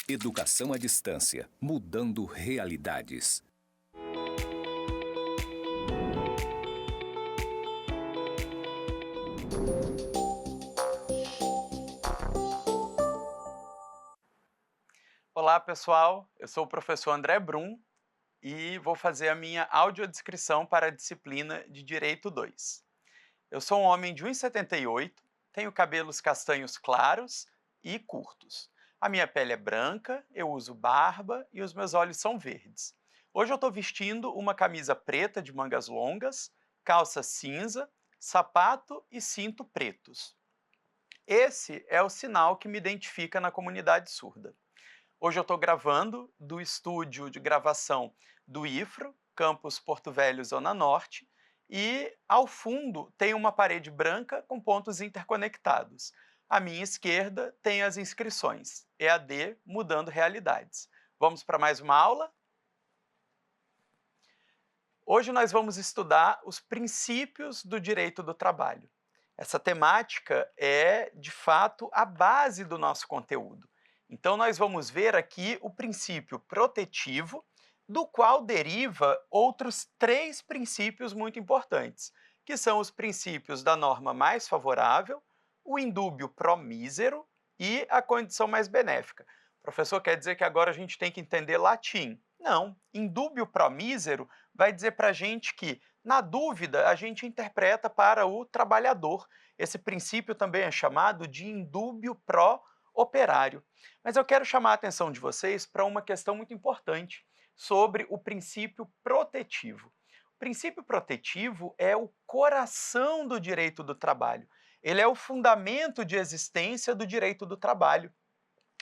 Educação à distância, mudando realidades. Olá, pessoal. Eu sou o professor André Brum e vou fazer a minha audiodescrição para a disciplina de Direito 2. Eu sou um homem de 1,78, tenho cabelos castanhos claros e curtos. A minha pele é branca, eu uso barba e os meus olhos são verdes. Hoje eu estou vestindo uma camisa preta de mangas longas, calça cinza, sapato e cinto pretos. Esse é o sinal que me identifica na comunidade surda. Hoje eu estou gravando do estúdio de gravação do IFRO, campus Porto Velho, Zona Norte, e ao fundo tem uma parede branca com pontos interconectados. À minha esquerda tem as inscrições, EAD Mudando Realidades. Vamos para mais uma aula? Hoje nós vamos estudar os princípios do direito do trabalho. Essa temática é, de fato, a base do nosso conteúdo. Então, nós vamos ver aqui o princípio protetivo, do qual deriva outros três princípios muito importantes, que são os princípios da norma mais favorável, o indúbio pro mísero e a condição mais benéfica. Professor, quer dizer que agora a gente tem que entender latim? Não. Indúbio pro mísero vai dizer para a gente que, na dúvida, a gente interpreta para o trabalhador. Esse princípio também é chamado de indúbio pro operário. Mas eu quero chamar a atenção de vocês para uma questão muito importante sobre o princípio protetivo. O princípio protetivo é o coração do direito do trabalho. Ele é o fundamento de existência do direito do trabalho.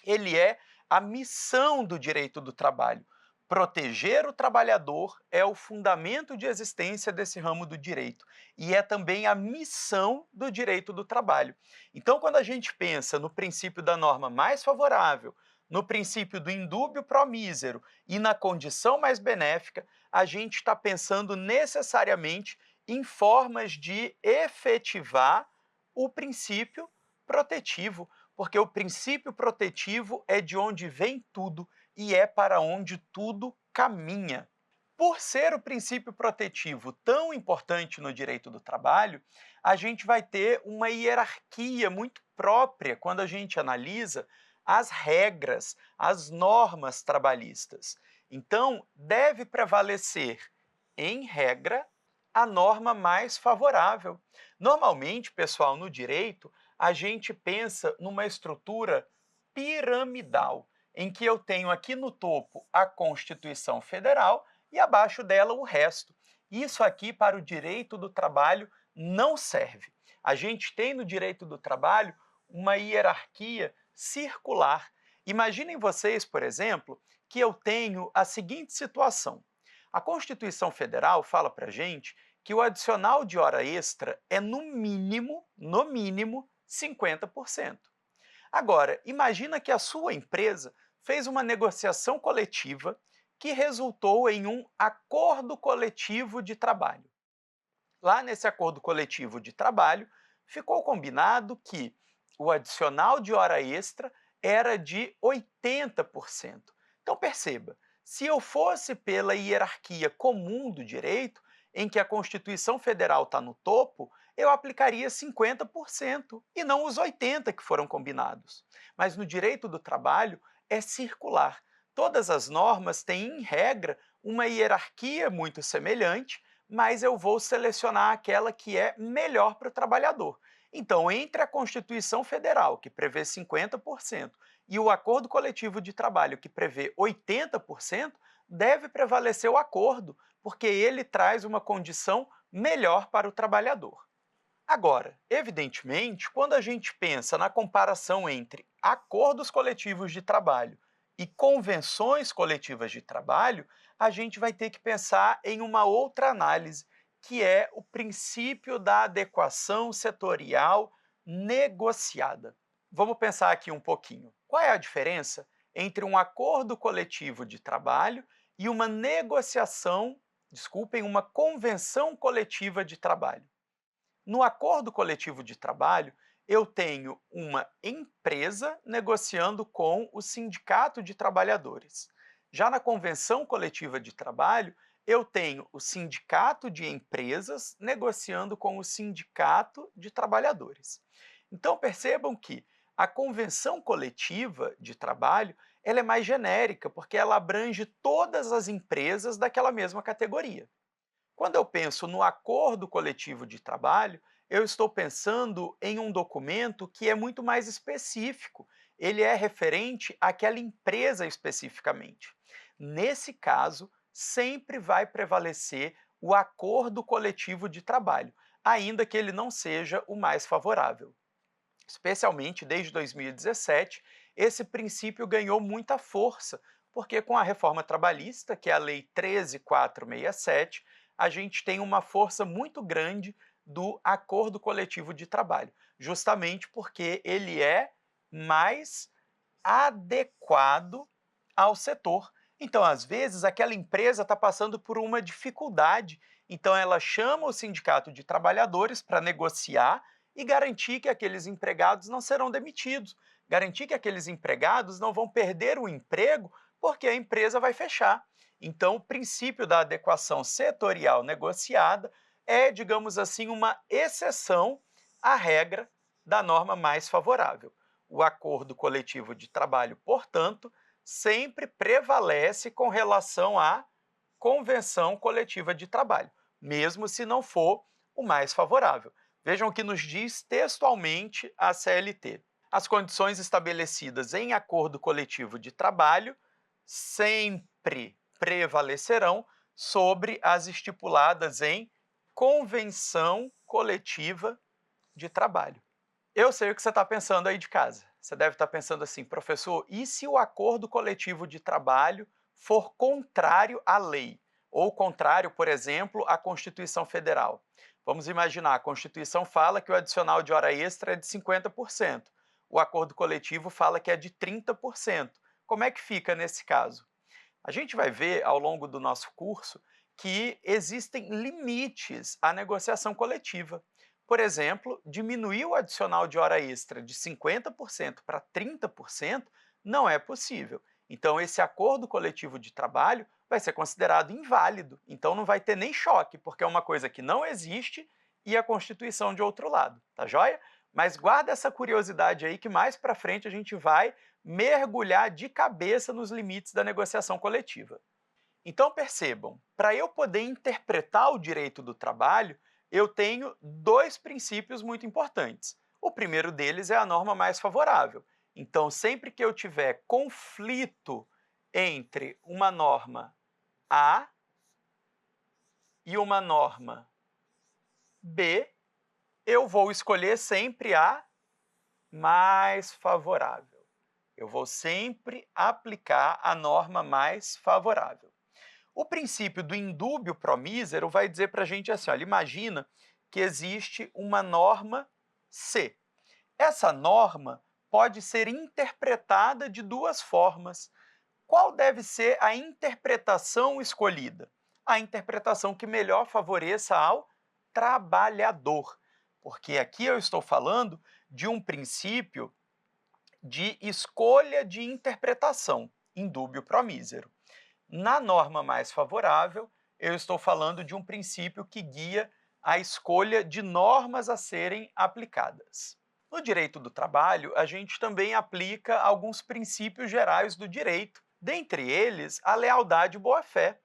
Ele é a missão do direito do trabalho. Proteger o trabalhador é o fundamento de existência desse ramo do direito e é também a missão do direito do trabalho. Então, quando a gente pensa no princípio da norma mais favorável, no princípio do indúbio pro mísero e na condição mais benéfica, a gente está pensando necessariamente em formas de efetivar o princípio protetivo, porque o princípio protetivo é de onde vem tudo e é para onde tudo caminha. Por ser o princípio protetivo tão importante no direito do trabalho, a gente vai ter uma hierarquia muito própria quando a gente analisa as regras, as normas trabalhistas. Então, deve prevalecer, em regra, a norma mais favorável. Normalmente, pessoal, no direito, a gente pensa numa estrutura piramidal, em que eu tenho aqui no topo a Constituição Federal e abaixo dela o resto. Isso aqui para o direito do trabalho não serve. A gente tem no direito do trabalho uma hierarquia circular. Imaginem vocês, por exemplo, que eu tenho a seguinte situação. A Constituição Federal fala para a gente que o adicional de hora extra é no mínimo, 50%. Agora, imagina que a sua empresa fez uma negociação coletiva que resultou em um acordo coletivo de trabalho. Lá nesse acordo coletivo de trabalho, ficou combinado que o adicional de hora extra era de 80%. Então perceba, se eu fosse pela hierarquia comum do direito, em que a Constituição Federal está no topo, eu aplicaria 50% e não os 80% que foram combinados. Mas no direito do trabalho é circular. Todas as normas têm, em regra, uma hierarquia muito semelhante, mas eu vou selecionar aquela que é melhor para o trabalhador. Então, entre a Constituição Federal, que prevê 50%, e o acordo coletivo de trabalho, que prevê 80%, deve prevalecer o acordo, porque ele traz uma condição melhor para o trabalhador. Agora, evidentemente, quando a gente pensa na comparação entre acordos coletivos de trabalho e convenções coletivas de trabalho, a gente vai ter que pensar em uma outra análise, que é o princípio da adequação setorial negociada. Vamos pensar aqui um pouquinho. Qual é a diferença entre um acordo coletivo de trabalho e uma negociação, desculpem, uma convenção coletiva de trabalho? No acordo coletivo de trabalho, eu tenho uma empresa negociando com o sindicato de trabalhadores. Já na convenção coletiva de trabalho, eu tenho o sindicato de empresas negociando com o sindicato de trabalhadores. Então percebam que a convenção coletiva de trabalho ela é mais genérica, porque ela abrange todas as empresas daquela mesma categoria. Quando eu penso no acordo coletivo de trabalho, eu estou pensando em um documento que é muito mais específico. Ele é referente àquela empresa especificamente. Nesse caso, sempre vai prevalecer o acordo coletivo de trabalho, ainda que ele não seja o mais favorável. Especialmente desde 2017, esse princípio ganhou muita força, porque com a reforma trabalhista, que é a Lei 13.467, a gente tem uma força muito grande do acordo coletivo de trabalho, justamente porque ele é mais adequado ao setor. Então, às vezes, aquela empresa está passando por uma dificuldade, então ela chama o sindicato de trabalhadores para negociar e garantir que aqueles empregados não serão demitidos, garantir que aqueles empregados não vão perder o emprego porque a empresa vai fechar. Então, o princípio da adequação setorial negociada é, digamos assim, uma exceção à regra da norma mais favorável. O acordo coletivo de trabalho, portanto, sempre prevalece com relação à convenção coletiva de trabalho, mesmo se não for o mais favorável. Vejam o que nos diz textualmente a CLT. As condições estabelecidas em acordo coletivo de trabalho sempre prevalecerão sobre as estipuladas em convenção coletiva de trabalho. Eu sei o que você está pensando aí de casa. Você deve estar pensando assim, professor, e se o acordo coletivo de trabalho for contrário à lei? Ou contrário, por exemplo, à Constituição Federal? Vamos imaginar, a Constituição fala que o adicional de hora extra é de 50%. O acordo coletivo fala que é de 30%. Como é que fica nesse caso? A gente vai ver ao longo do nosso curso que existem limites à negociação coletiva. Por exemplo, diminuir o adicional de hora extra de 50% para 30% não é possível. Então, esse acordo coletivo de trabalho vai ser considerado inválido. Então, não vai ter nem choque, porque é uma coisa que não existe e a Constituição de outro lado. Tá joia? Mas guarda essa curiosidade aí que mais para frente a gente vai mergulhar de cabeça nos limites da negociação coletiva. Então percebam, para eu poder interpretar o direito do trabalho, eu tenho dois princípios muito importantes. O primeiro deles é a norma mais favorável. Então, sempre que eu tiver conflito entre uma norma A e uma norma B, eu vou escolher sempre a mais favorável. Eu vou sempre aplicar a norma mais favorável. O princípio do indúbio pro mísero vai dizer para a gente assim, olha, imagina que existe uma norma C. Essa norma pode ser interpretada de duas formas. Qual deve ser a interpretação escolhida? A interpretação que melhor favoreça ao trabalhador. Porque aqui eu estou falando de um princípio de escolha de interpretação, indúbio pro mísero. Na norma mais favorável, eu estou falando de um princípio que guia a escolha de normas a serem aplicadas. No direito do trabalho, a gente também aplica alguns princípios gerais do direito, dentre eles a lealdade e boa-fé.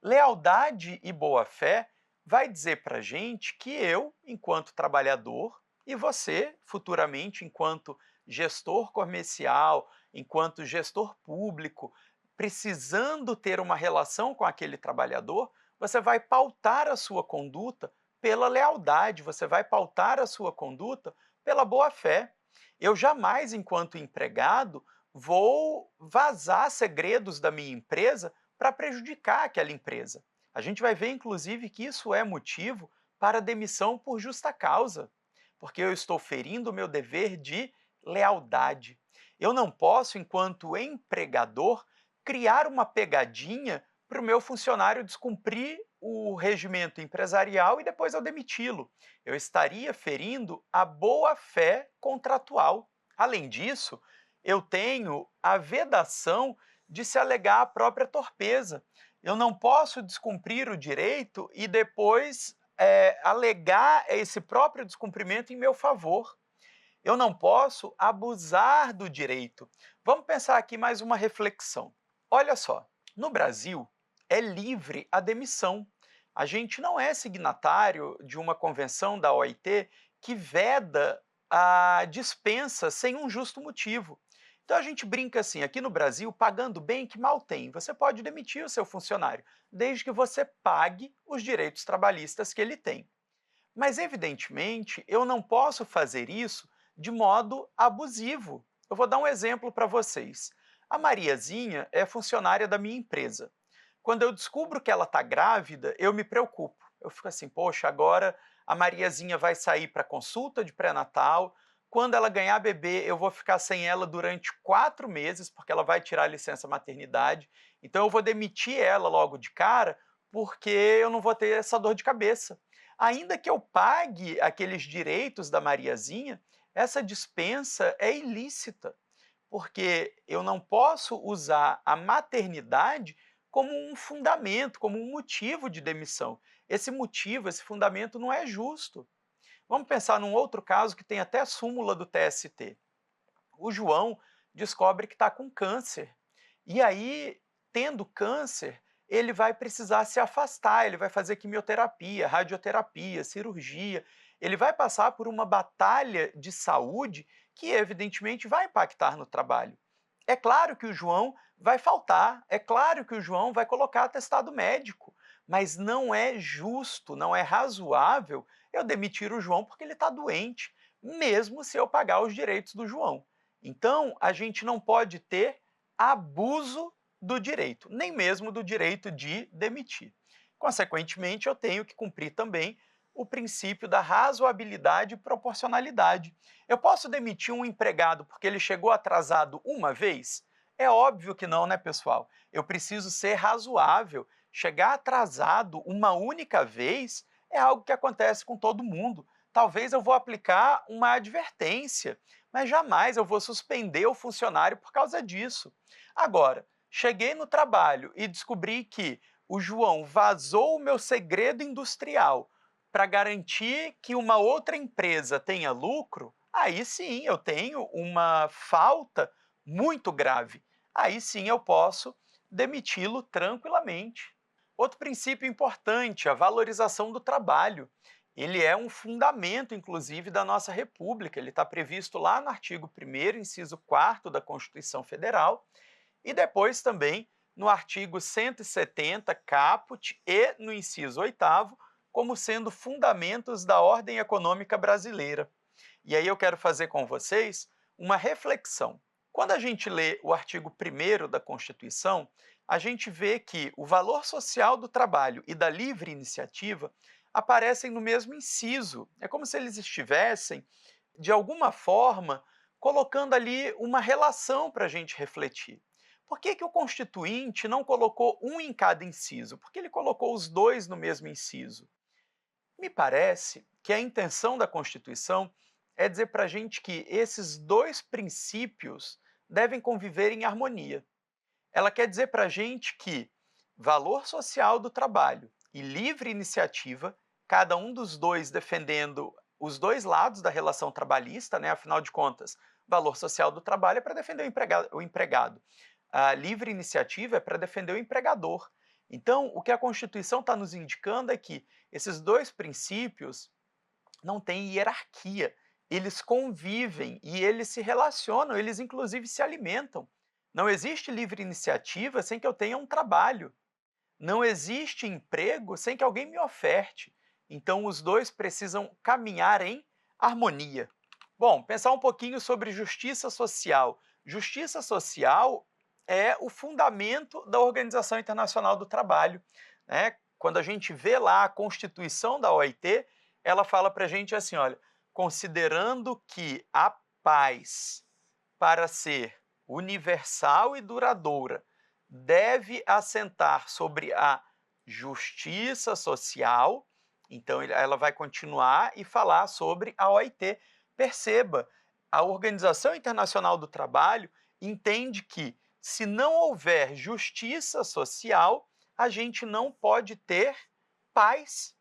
Lealdade e boa-fé vai dizer para a gente que eu, enquanto trabalhador, e você, futuramente, enquanto gestor comercial, enquanto gestor público, precisando ter uma relação com aquele trabalhador, você vai pautar a sua conduta pela lealdade, você vai pautar a sua conduta pela boa-fé. Eu jamais, enquanto empregado, vou vazar segredos da minha empresa para prejudicar aquela empresa. A gente vai ver, inclusive, que isso é motivo para demissão por justa causa, porque eu estou ferindo o meu dever de lealdade. Eu não posso, enquanto empregador, criar uma pegadinha para o meu funcionário descumprir o regimento empresarial e depois eu demiti-lo. Eu estaria ferindo a boa-fé contratual. Além disso, eu tenho a vedação de se alegar a própria torpeza. Eu não posso descumprir o direito e depois alegar esse próprio descumprimento em meu favor. Eu não posso abusar do direito. Vamos pensar aqui mais uma reflexão. Olha só, no Brasil é livre a demissão. A gente não é signatário de uma convenção da OIT que veda a dispensa sem um justo motivo. Então a gente brinca assim, aqui no Brasil, pagando bem que mal tem. Você pode demitir o seu funcionário, desde que você pague os direitos trabalhistas que ele tem. Mas, evidentemente, eu não posso fazer isso de modo abusivo. Eu vou dar um exemplo para vocês. A Mariazinha é funcionária da minha empresa. Quando eu descubro que ela está grávida, eu me preocupo. Eu fico assim, poxa, agora a Mariazinha vai sair para consulta de pré-natal. Quando ela ganhar bebê, eu vou ficar sem ela durante 4 meses, porque ela vai tirar a licença maternidade. Então, eu vou demitir ela logo de cara, porque eu não vou ter essa dor de cabeça. Ainda que eu pague aqueles direitos da Mariazinha, essa dispensa é ilícita, porque eu não posso usar a maternidade como um fundamento, como um motivo de demissão. Esse motivo, esse fundamento não é justo. Vamos pensar num outro caso que tem até súmula do TST. O João descobre que está com câncer. E aí, tendo câncer, ele vai precisar se afastar, ele vai fazer quimioterapia, radioterapia, cirurgia. Ele vai passar por uma batalha de saúde que, evidentemente, vai impactar no trabalho. É claro que o João vai faltar, é claro que o João vai colocar atestado médico, mas não é justo, não é razoável eu demitir o João porque ele está doente, mesmo se eu pagar os direitos do João. Então, a gente não pode ter abuso do direito, nem mesmo do direito de demitir. Consequentemente, eu tenho que cumprir também o princípio da razoabilidade e proporcionalidade. Eu posso demitir um empregado porque ele chegou atrasado uma vez? É óbvio que não, né, pessoal? Eu preciso ser razoável. Chegar atrasado uma única vez é algo que acontece com todo mundo. Talvez eu vou aplicar uma advertência, mas jamais eu vou suspender o funcionário por causa disso. Agora, cheguei no trabalho e descobri que o João vazou o meu segredo industrial para garantir que uma outra empresa tenha lucro, aí sim eu tenho uma falta muito grave. Aí sim eu posso demiti-lo tranquilamente. Outro princípio importante, a valorização do trabalho. Ele é um fundamento, inclusive, da nossa República. Ele está previsto lá no artigo 1º, inciso 4º da Constituição Federal, e depois também no artigo 170, caput, e no inciso 8º, como sendo fundamentos da ordem econômica brasileira. E aí eu quero fazer com vocês uma reflexão. Quando a gente lê o artigo 1º da Constituição, a gente vê que o valor social do trabalho e da livre iniciativa aparecem no mesmo inciso. É como se eles estivessem, de alguma forma, colocando ali uma relação para a gente refletir. Por que o Constituinte não colocou um em cada inciso? Por que ele colocou os dois no mesmo inciso? Me parece que a intenção da Constituição é dizer para a gente que esses dois princípios devem conviver em harmonia. Ela quer dizer para a gente que valor social do trabalho e livre iniciativa, cada um dos dois defendendo os dois lados da relação trabalhista, né? Afinal de contas, valor social do trabalho é para defender o empregado. A livre iniciativa é para defender o empregador. Então, o que a Constituição está nos indicando é que esses dois princípios não têm hierarquia, eles convivem e eles se relacionam, eles inclusive se alimentam. Não existe livre iniciativa sem que eu tenha um trabalho. Não existe emprego sem que alguém me oferte. Então, os dois precisam caminhar em harmonia. Bom, pensar um pouquinho sobre justiça social. Justiça social é o fundamento da Organização Internacional do Trabalho, né? Quando a gente vê lá a Constituição da OIT, ela fala para a gente assim, olha, considerando que a paz, para ser universal e duradoura, deve assentar sobre a justiça social. Então, ela vai continuar e falar sobre a OIT. Perceba, a Organização Internacional do Trabalho entende que, se não houver justiça social, a gente não pode ter paz.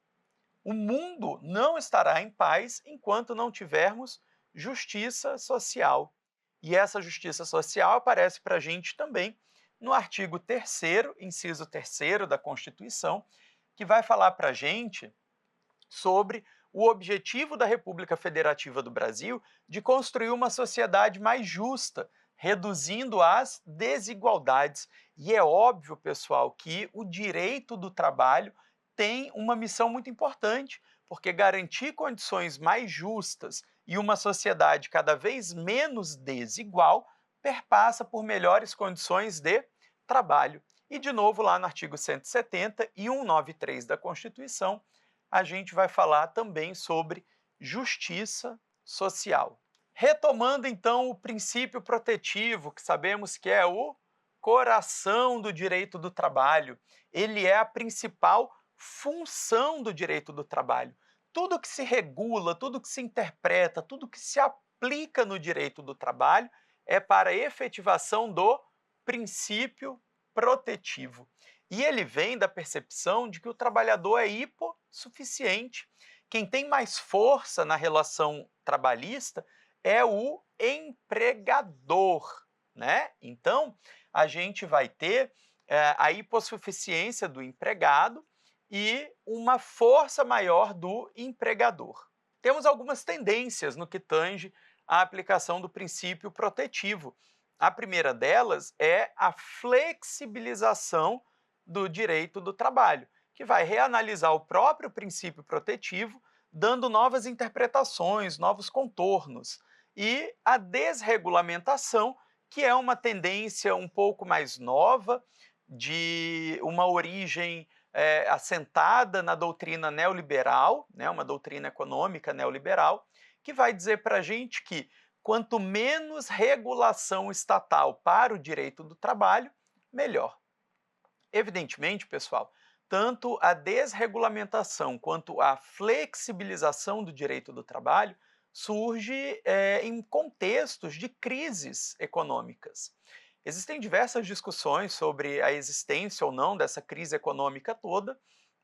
O mundo não estará em paz enquanto não tivermos justiça social. E essa justiça social aparece para a gente também no artigo 3º, inciso 3º da Constituição, que vai falar para a gente sobre o objetivo da República Federativa do Brasil de construir uma sociedade mais justa, reduzindo as desigualdades. E é óbvio, pessoal, que o direito do trabalho tem uma missão muito importante, porque garantir condições mais justas e uma sociedade cada vez menos desigual perpassa por melhores condições de trabalho. E, de novo, lá no artigo 170 e 193 da Constituição, a gente vai falar também sobre justiça social. Retomando, então, o princípio protetivo, que sabemos que é o coração do direito do trabalho. Ele é a principal função do direito do trabalho. Tudo que se regula, tudo que se interpreta, tudo que se aplica no direito do trabalho é para a efetivação do princípio protetivo. E ele vem da percepção de que o trabalhador é hipossuficiente. Quem tem mais força na relação trabalhista é o empregador, né? Então, a gente vai ter a hipossuficiência do empregado e uma força maior do empregador. Temos algumas tendências no que tange à aplicação do princípio protetivo. A primeira delas é a flexibilização do direito do trabalho, que vai reanalisar o próprio princípio protetivo, dando novas interpretações, novos contornos. E a desregulamentação, que é uma tendência um pouco mais nova, de uma origem assentada na doutrina neoliberal, né, uma doutrina econômica neoliberal, que vai dizer para a gente que quanto menos regulação estatal para o direito do trabalho, melhor. Evidentemente, pessoal, tanto a desregulamentação quanto a flexibilização do direito do trabalho surge em contextos de crises econômicas. Existem diversas discussões sobre a existência ou não dessa crise econômica toda,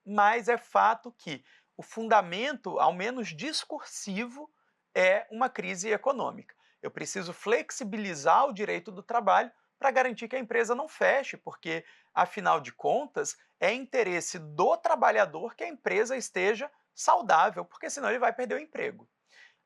mas é fato que o fundamento, ao menos discursivo, é uma crise econômica. Eu preciso flexibilizar o direito do trabalho para garantir que a empresa não feche, porque, afinal de contas, é interesse do trabalhador que a empresa esteja saudável, porque senão ele vai perder o emprego.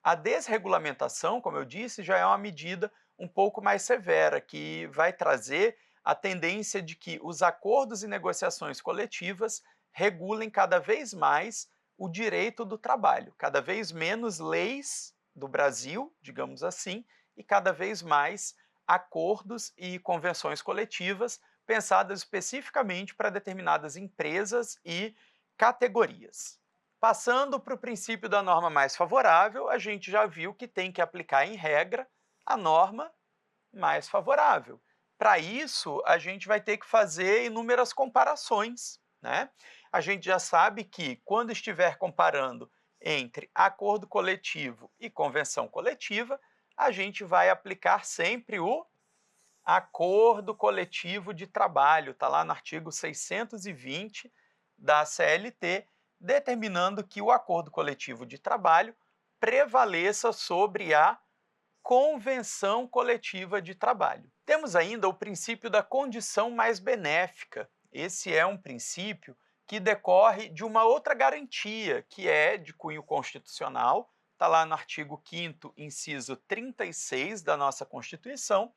A desregulamentação, como eu disse, já é uma medida um pouco mais severa, que vai trazer a tendência de que os acordos e negociações coletivas regulem cada vez mais o direito do trabalho, cada vez menos leis do Brasil, digamos assim, e cada vez mais acordos e convenções coletivas pensadas especificamente para determinadas empresas e categorias. Passando para o princípio da norma mais favorável, a gente já viu que tem que aplicar em regra a norma mais favorável. Para isso, a gente vai ter que fazer inúmeras comparações, né? A gente já sabe que, quando estiver comparando entre acordo coletivo e convenção coletiva, a gente vai aplicar sempre o acordo coletivo de trabalho, está lá no artigo 620 da CLT, determinando que o acordo coletivo de trabalho prevaleça sobre a convenção coletiva de trabalho. Temos ainda o princípio da condição mais benéfica. Esse é um princípio que decorre de uma outra garantia, que é de cunho constitucional, está lá no artigo 5º, inciso 36 da nossa Constituição,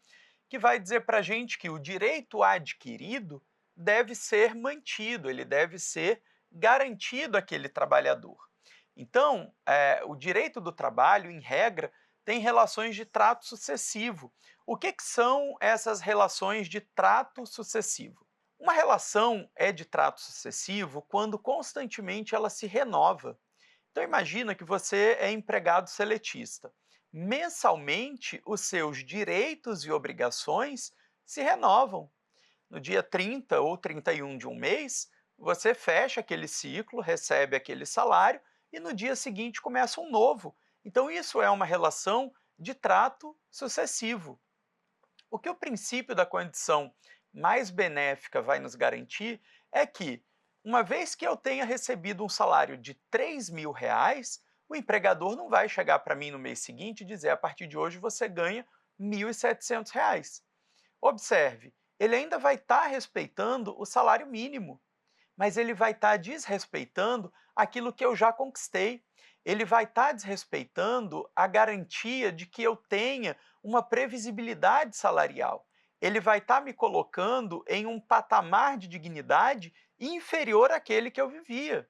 que vai dizer para a gente que o direito adquirido deve ser mantido, ele deve ser garantido àquele trabalhador. Então, o direito do trabalho, em regra, tem relações de trato sucessivo. O que são essas relações de trato sucessivo? Uma relação é de trato sucessivo quando constantemente ela se renova. Então imagina que você é empregado seletista. Mensalmente, os seus direitos e obrigações se renovam. No dia 30 ou 31 de um mês, você fecha aquele ciclo, recebe aquele salário e no dia seguinte começa um novo. Então, isso é uma relação de trato sucessivo. O que o princípio da condição mais benéfica vai nos garantir é que, uma vez que eu tenha recebido um salário de R$ 3.000, o empregador não vai chegar para mim no mês seguinte e dizer: a partir de hoje você ganha R$ 1.700. Observe, ele ainda vai estar respeitando o salário mínimo, mas ele vai estar desrespeitando aquilo que eu já conquistei. Ele vai estar desrespeitando a garantia de que eu tenha uma previsibilidade salarial. Ele vai estar me colocando em um patamar de dignidade inferior àquele que eu vivia.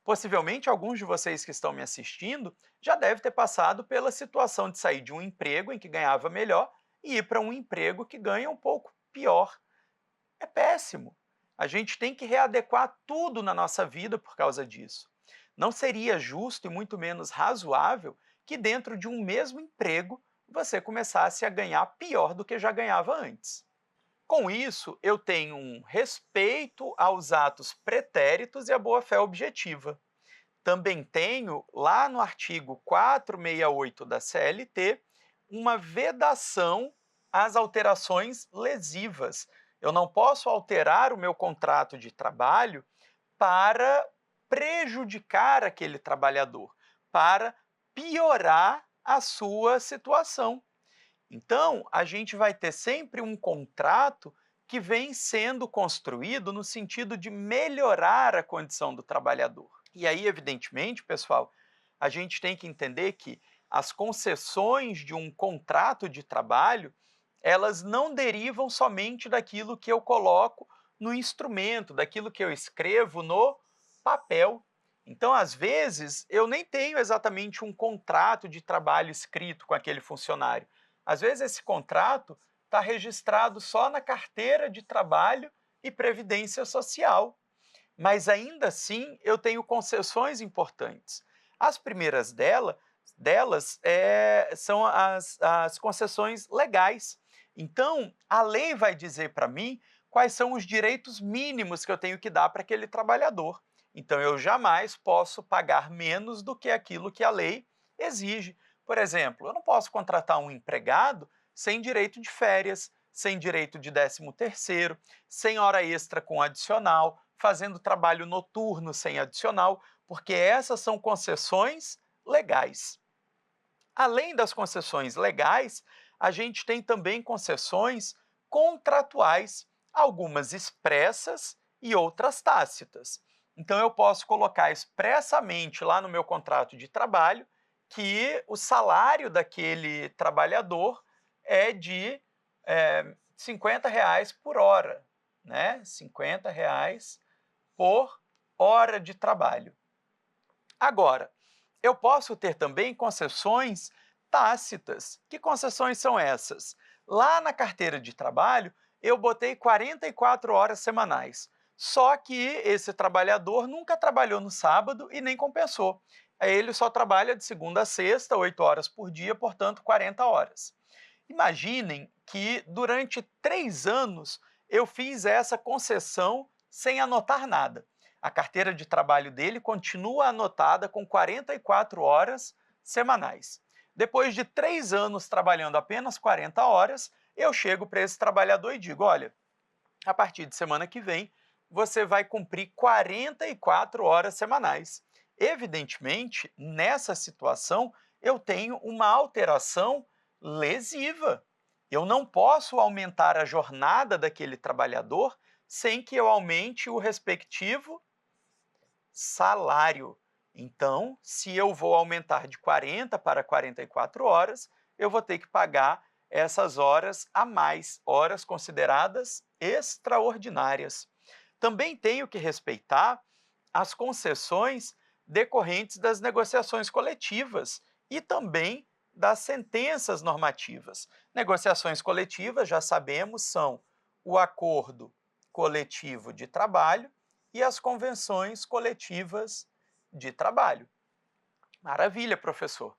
Possivelmente, alguns de vocês que estão me assistindo já devem ter passado pela situação de sair de um emprego em que ganhava melhor e ir para um emprego que ganha um pouco pior. É péssimo. A gente tem que readequar tudo na nossa vida por causa disso. Não seria justo e muito menos razoável que dentro de um mesmo emprego você começasse a ganhar pior do que já ganhava antes. Com isso, eu tenho um respeito aos atos pretéritos e à boa-fé objetiva. Também tenho, lá no artigo 468 da CLT, uma vedação às alterações lesivas. Eu não posso alterar o meu contrato de trabalho para prejudicar aquele trabalhador, para piorar a sua situação. Então, a gente vai ter sempre um contrato que vem sendo construído no sentido de melhorar a condição do trabalhador. E aí, evidentemente, pessoal, a gente tem que entender que as concessões de um contrato de trabalho, elas não derivam somente daquilo que eu coloco no instrumento, daquilo que eu escrevo no papel. Então, às vezes, eu nem tenho exatamente um contrato de trabalho escrito com aquele funcionário. Às vezes, esse contrato está registrado só na carteira de trabalho e previdência social. Mas ainda assim, eu tenho concessões importantes. As primeiras delas são as concessões legais. Então, a lei vai dizer para mim quais são os direitos mínimos que eu tenho que dar para aquele trabalhador. Então, eu jamais posso pagar menos do que aquilo que a lei exige. Por exemplo, eu não posso contratar um empregado sem direito de férias, sem direito de 13º, sem hora extra com adicional, fazendo trabalho noturno sem adicional, porque essas são concessões legais. Além das concessões legais, a gente tem também concessões contratuais, algumas expressas e outras tácitas. Então, eu posso colocar expressamente lá no meu contrato de trabalho que o salário daquele trabalhador é de R$ 50 por hora, né? R$ 50 por hora de trabalho. Agora, eu posso ter também concessões tácitas. Que concessões são essas? Lá na carteira de trabalho, eu botei 44 horas semanais. Só que esse trabalhador nunca trabalhou no sábado e nem compensou. Ele só trabalha de segunda a sexta, 8 horas por dia, portanto, 40 horas. Imaginem que durante 3 anos eu fiz essa concessão sem anotar nada. A carteira de trabalho dele continua anotada com 44 horas semanais. Depois de 3 anos trabalhando apenas 40 horas, eu chego para esse trabalhador e digo: olha, a partir de semana que vem, você vai cumprir 44 horas semanais. Evidentemente, nessa situação, eu tenho uma alteração lesiva. Eu não posso aumentar a jornada daquele trabalhador sem que eu aumente o respectivo salário. Então, se eu vou aumentar de 40 para 44 horas, eu vou ter que pagar essas horas a mais, horas consideradas extraordinárias. Também tenho que respeitar as concessões decorrentes das negociações coletivas e também das sentenças normativas. Negociações coletivas, já sabemos, são o acordo coletivo de trabalho e as convenções coletivas de trabalho. Maravilha, professor.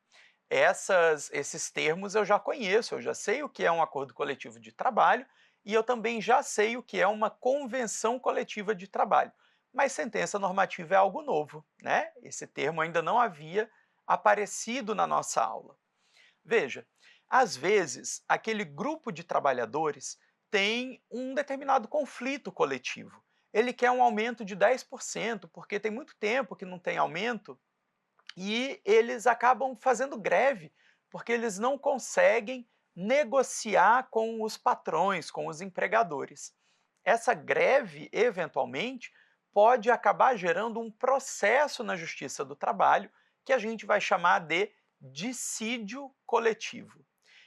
Esses termos eu já conheço, eu já sei o que é um acordo coletivo de trabalho e eu também já sei o que é uma convenção coletiva de trabalho. mas sentença normativa é algo novo, né? Esse termo ainda não havia aparecido na nossa aula. Veja, às vezes, aquele grupo de trabalhadores tem um determinado conflito coletivo. Ele quer um aumento de 10%, porque tem muito tempo que não tem aumento, e eles acabam fazendo greve, porque eles não conseguem negociar com os patrões, com os empregadores. Essa greve, eventualmente, pode acabar gerando um processo na Justiça do Trabalho que a gente vai chamar de dissídio coletivo.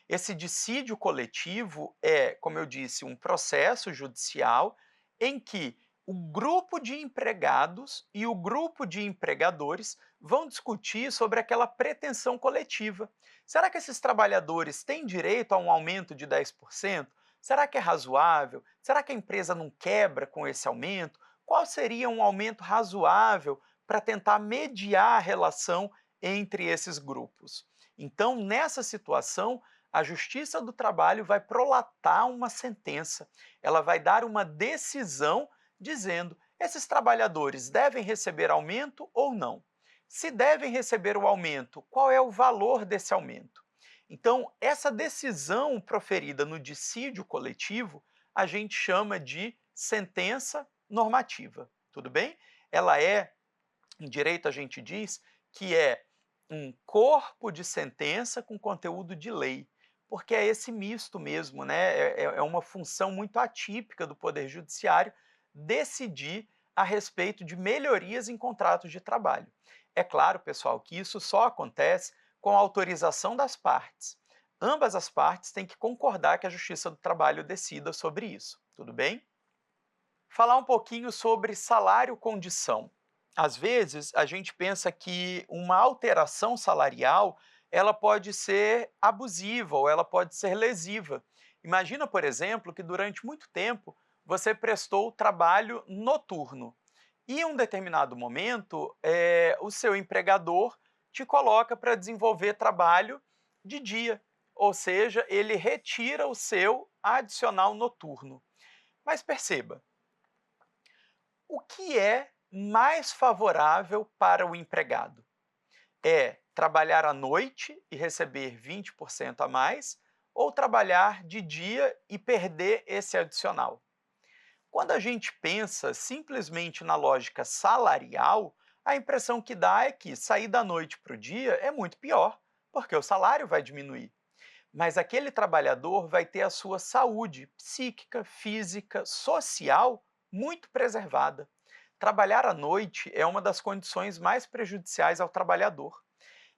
Esse dissídio coletivo é, como eu disse, um processo judicial em que o grupo de empregados e o grupo de empregadores vão discutir sobre aquela pretensão coletiva. Será que esses trabalhadores têm direito a um aumento de 10%? Será que é razoável? Será que a empresa não quebra com esse aumento? Qual seria um aumento razoável para tentar mediar a relação entre esses grupos? Então, nessa situação, a Justiça do Trabalho vai prolatar uma sentença, ela vai dar uma decisão dizendo: esses trabalhadores devem receber aumento ou não? Se devem receber o aumento, qual é o valor desse aumento? Então, essa decisão proferida no dissídio coletivo, a gente chama de sentença normativa, tudo bem? Ela é, em direito a gente diz, que é um corpo de sentença com conteúdo de lei, porque é esse misto mesmo, né? É uma função muito atípica do Poder Judiciário decidir a respeito de melhorias em contratos de trabalho. É claro, pessoal, que isso só acontece com a autorização das partes. Ambas as partes têm que concordar que a Justiça do Trabalho decida sobre isso, tudo bem? Falar um pouquinho sobre salário-condição. Às vezes, a gente pensa que uma alteração salarial ela pode ser abusiva ou ela pode ser lesiva. Imagina, por exemplo, que durante muito tempo você prestou trabalho noturno e em um determinado momento o seu empregador te coloca para desenvolver trabalho de dia, ou seja, ele retira o seu adicional noturno. Mas perceba, o que é mais favorável para o empregado? É trabalhar à noite e receber 20% a mais ou trabalhar de dia e perder esse adicional? Quando a gente pensa simplesmente na lógica salarial, a impressão que dá é que sair da noite para o dia é muito pior, porque o salário vai diminuir. Mas aquele trabalhador vai ter a sua saúde psíquica, física, social muito preservada. Trabalhar à noite é uma das condições mais prejudiciais ao trabalhador.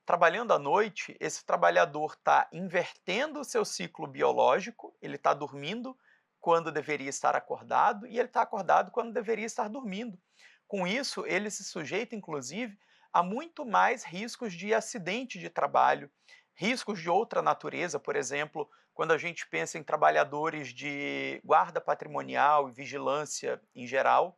Trabalhando à noite, esse trabalhador está invertendo o seu ciclo biológico, ele está dormindo quando deveria estar acordado e ele está acordado quando deveria estar dormindo. Com isso, ele se sujeita, inclusive, a muito mais riscos de acidente de trabalho, riscos de outra natureza, por exemplo, quando a gente pensa em trabalhadores de guarda patrimonial e vigilância em geral,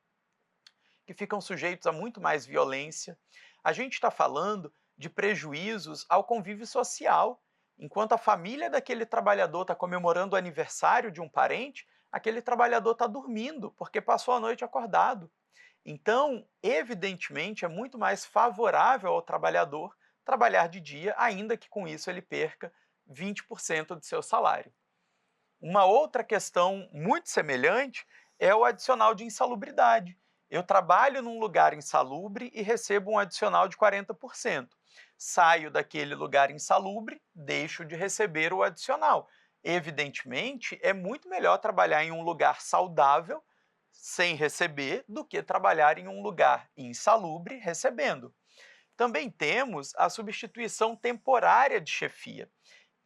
que ficam sujeitos a muito mais violência. A gente está falando de prejuízos ao convívio social. Enquanto a família daquele trabalhador está comemorando o aniversário de um parente, aquele trabalhador está dormindo, porque passou a noite acordado. Então, evidentemente, é muito mais favorável ao trabalhador trabalhar de dia, ainda que com isso ele perca 20% de seu salário. Uma outra questão muito semelhante é o adicional de insalubridade. Eu trabalho num lugar insalubre e recebo um adicional de 40%. Saio daquele lugar insalubre, deixo de receber o adicional. Evidentemente, é muito melhor trabalhar em um lugar saudável, sem receber, do que trabalhar em um lugar insalubre, recebendo. Também temos a substituição temporária de chefia.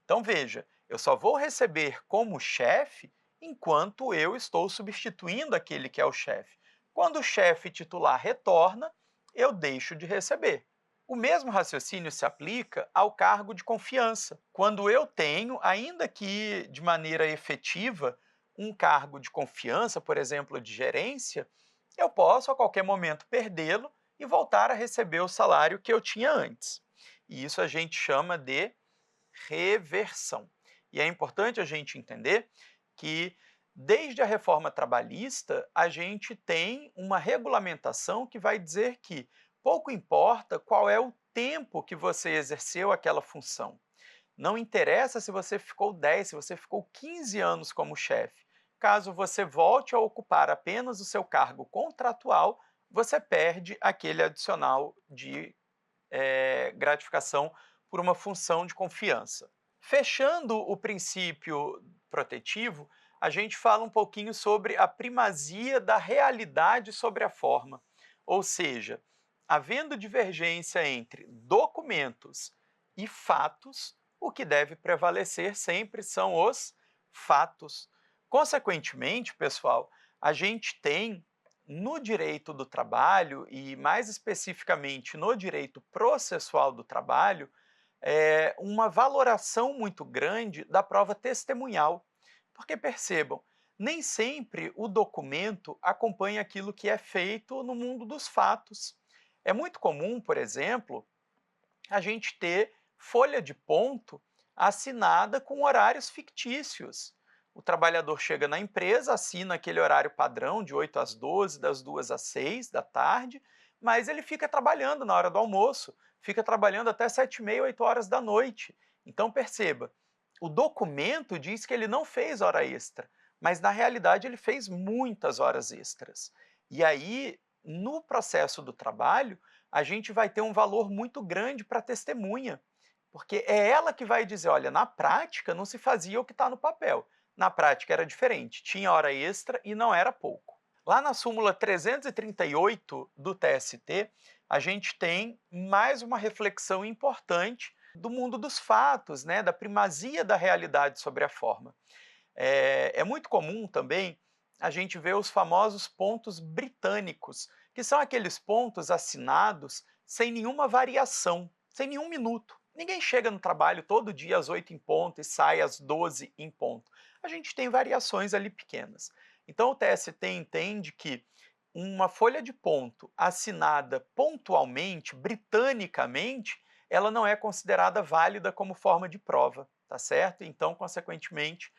Então veja, eu só vou receber como chefe enquanto eu estou substituindo aquele que é o chefe. Quando o chefe titular retorna, eu deixo de receber. O mesmo raciocínio se aplica ao cargo de confiança. Quando eu tenho, ainda que de maneira efetiva, um cargo de confiança, por exemplo, de gerência, eu posso a qualquer momento perdê-lo e voltar a receber o salário que eu tinha antes. E isso a gente chama de reversão. E é importante a gente entender que Desde a reforma trabalhista, a gente tem uma regulamentação que vai dizer que pouco importa qual é o tempo que você exerceu aquela função. Não interessa se você ficou 10, se você ficou 15 anos como chefe. Caso você volte a ocupar apenas o seu cargo contratual, você perde aquele adicional de gratificação por uma função de confiança. Fechando o princípio protetivo, a gente fala um pouquinho sobre a primazia da realidade sobre a forma. Ou seja, havendo divergência entre documentos e fatos, o que deve prevalecer sempre são os fatos. Consequentemente, pessoal, a gente tem no direito do trabalho e, mais especificamente, no direito processual do trabalho, uma valoração muito grande da prova testemunhal. Porque percebam, nem sempre o documento acompanha aquilo que é feito no mundo dos fatos. É muito comum, por exemplo, a gente ter folha de ponto assinada com horários fictícios. O trabalhador chega na empresa, assina aquele horário padrão de 8 às 12, das 2 às 6 da tarde, mas ele fica trabalhando na hora do almoço, fica trabalhando até 7h30, 8 horas da noite. Então perceba, o documento diz que ele não fez hora extra, mas na realidade ele fez muitas horas extras. E aí, no processo do trabalho, a gente vai ter um valor muito grande para a testemunha, porque é ela que vai dizer: olha, na prática não se fazia o que está no papel. Na prática era diferente, tinha hora extra e não era pouco. Lá na súmula 338 do TST, a gente tem mais uma reflexão importante do mundo dos fatos, né, da primazia da realidade sobre a forma. É muito comum também a gente ver os famosos pontos britânicos, que são aqueles pontos assinados sem nenhuma variação, sem nenhum minuto. Ninguém chega no trabalho todo dia às 8 em ponto e sai às 12 em ponto. A gente tem variações ali pequenas. Então o TST entende que uma folha de ponto assinada pontualmente, britanicamente, ela não é considerada válida como forma de prova, tá certo? Então, consequentemente,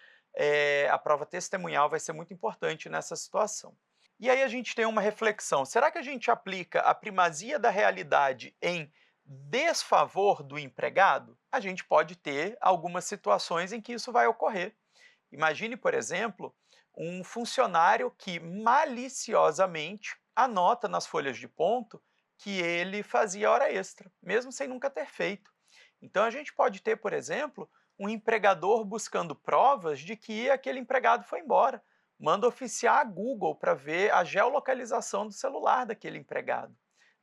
a prova testemunhal vai ser muito importante nessa situação. E aí a gente tem uma reflexão: será que a gente aplica a primazia da realidade em desfavor do empregado? A gente pode ter algumas situações em que isso vai ocorrer. Imagine, por exemplo, um funcionário que maliciosamente anota nas folhas de ponto que ele fazia hora extra, mesmo sem nunca ter feito. Então a gente pode ter, por exemplo, um empregador buscando provas de que aquele empregado foi embora. Manda oficiar a Google para ver a geolocalização do celular daquele empregado,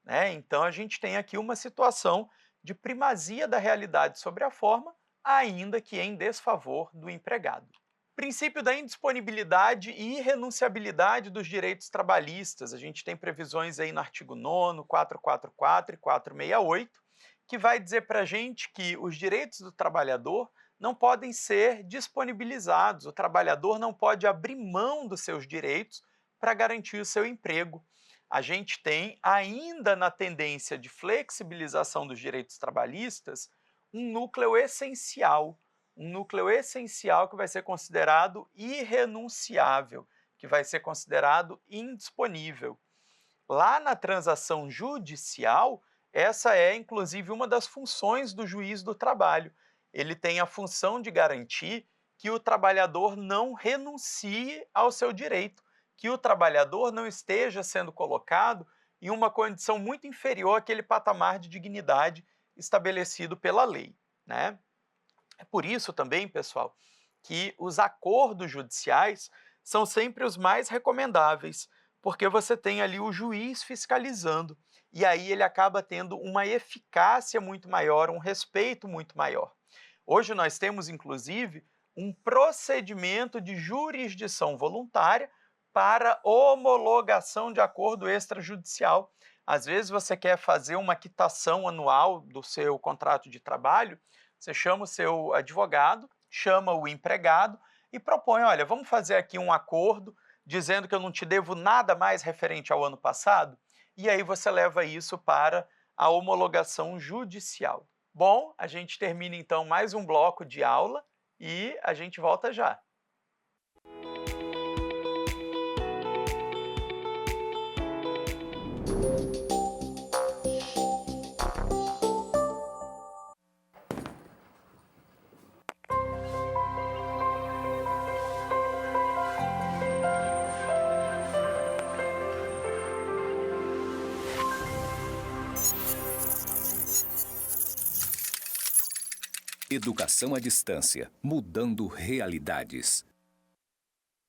né? Então a gente tem aqui uma situação de primazia da realidade sobre a forma, ainda que em desfavor do empregado. Princípio da indisponibilidade e irrenunciabilidade dos direitos trabalhistas. A gente tem previsões aí no artigo 9º, 444 e 468, que vai dizer para a gente que os direitos do trabalhador não podem ser disponibilizados. O trabalhador não pode abrir mão dos seus direitos para garantir o seu emprego. A gente tem, ainda na tendência de flexibilização dos direitos trabalhistas, um núcleo essencial que vai ser considerado irrenunciável, que vai ser considerado indisponível. Lá na transação judicial, essa é inclusive uma das funções do juiz do trabalho. Ele tem a função de garantir que o trabalhador não renuncie ao seu direito, que o trabalhador não esteja sendo colocado em uma condição muito inferior àquele patamar de dignidade estabelecido pela lei, né? É por isso também, pessoal, que os acordos judiciais são sempre os mais recomendáveis, porque você tem ali o juiz fiscalizando, e aí ele acaba tendo uma eficácia muito maior, um respeito muito maior. Hoje nós temos, inclusive, um procedimento de jurisdição voluntária para homologação de acordo extrajudicial. Às vezes você quer fazer uma quitação anual do seu contrato de trabalho, você chama o seu advogado, chama o empregado e propõe: olha, vamos fazer aqui um acordo dizendo que eu não te devo nada mais referente ao ano passado? E aí você leva isso para a homologação judicial. Bom, a gente termina então mais um bloco de aula e a gente volta já. Educação à distância, mudando realidades.